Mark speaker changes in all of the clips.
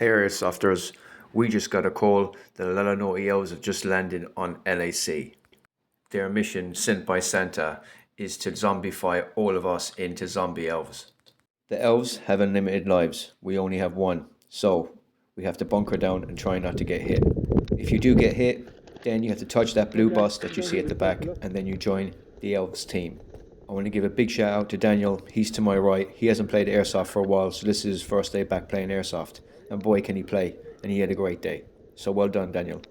Speaker 1: Hey Airsofters, we just got a call that a lot of naughty elves have just landed on LAC. Their mission sent by Santa is to zombify all of us into zombie elves. The elves have unlimited lives, we only have one, so we have to bunker down and try not to get hit. If you do get hit, then you have to touch that blue bus that you see at the back and then you join the elves team. I want to give a big shout out to Daniel. He's to my right. He hasn't played Airsoft for a while, so this is his first day back playing Airsoft. And boy, can he play. And he had a great day. So well done, Daniel.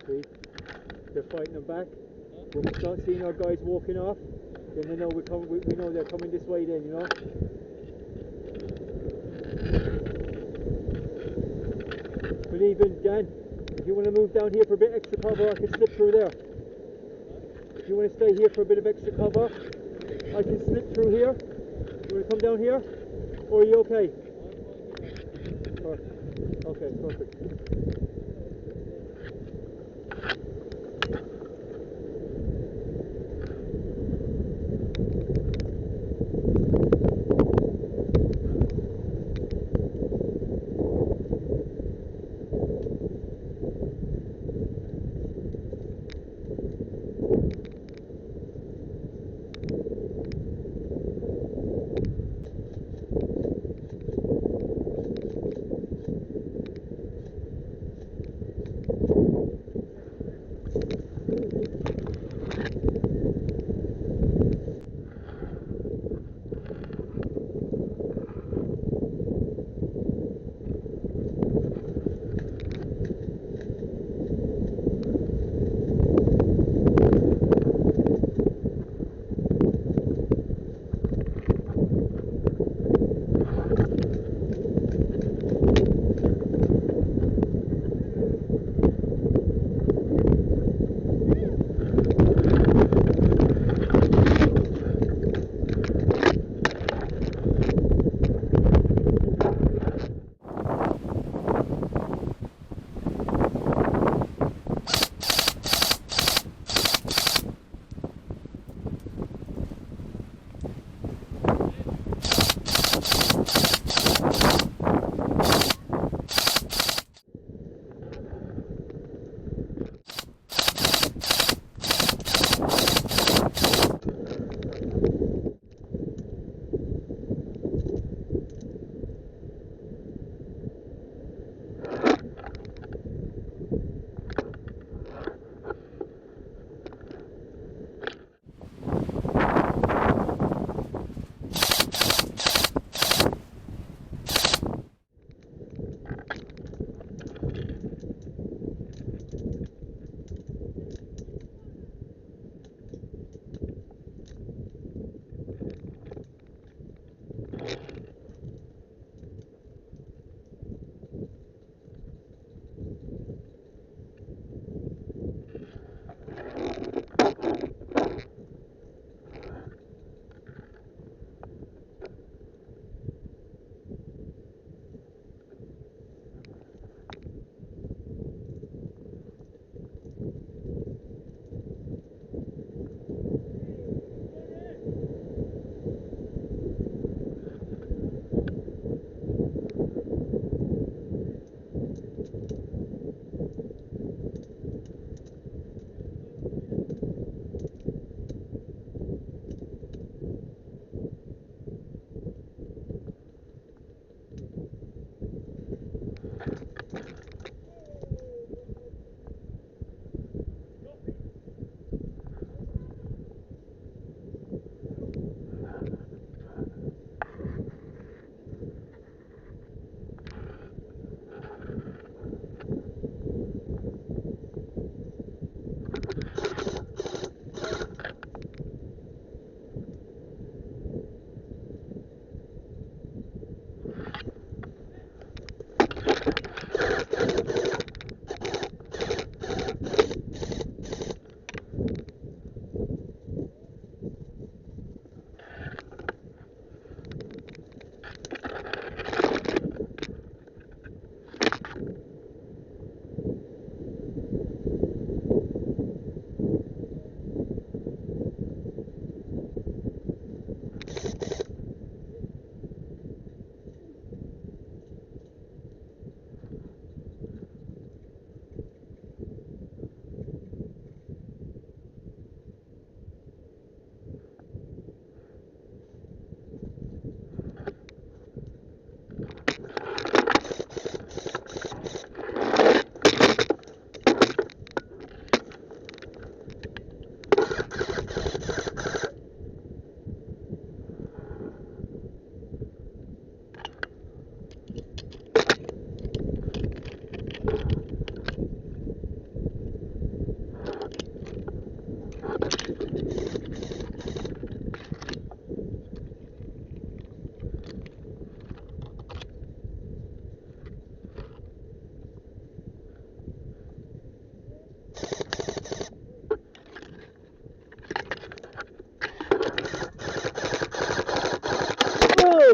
Speaker 2: See, they're fighting them back. When we start seeing our guys walking off, then we know we know they're coming this way. Then you know. But even Dan, if you want to move down here for a bit extra cover, I can slip through there. If you want to stay here for a bit of extra cover, I can slip through here. You want to come down here, or are you okay? Okay, perfect.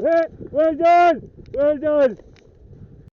Speaker 2: Hey, well done! Well done!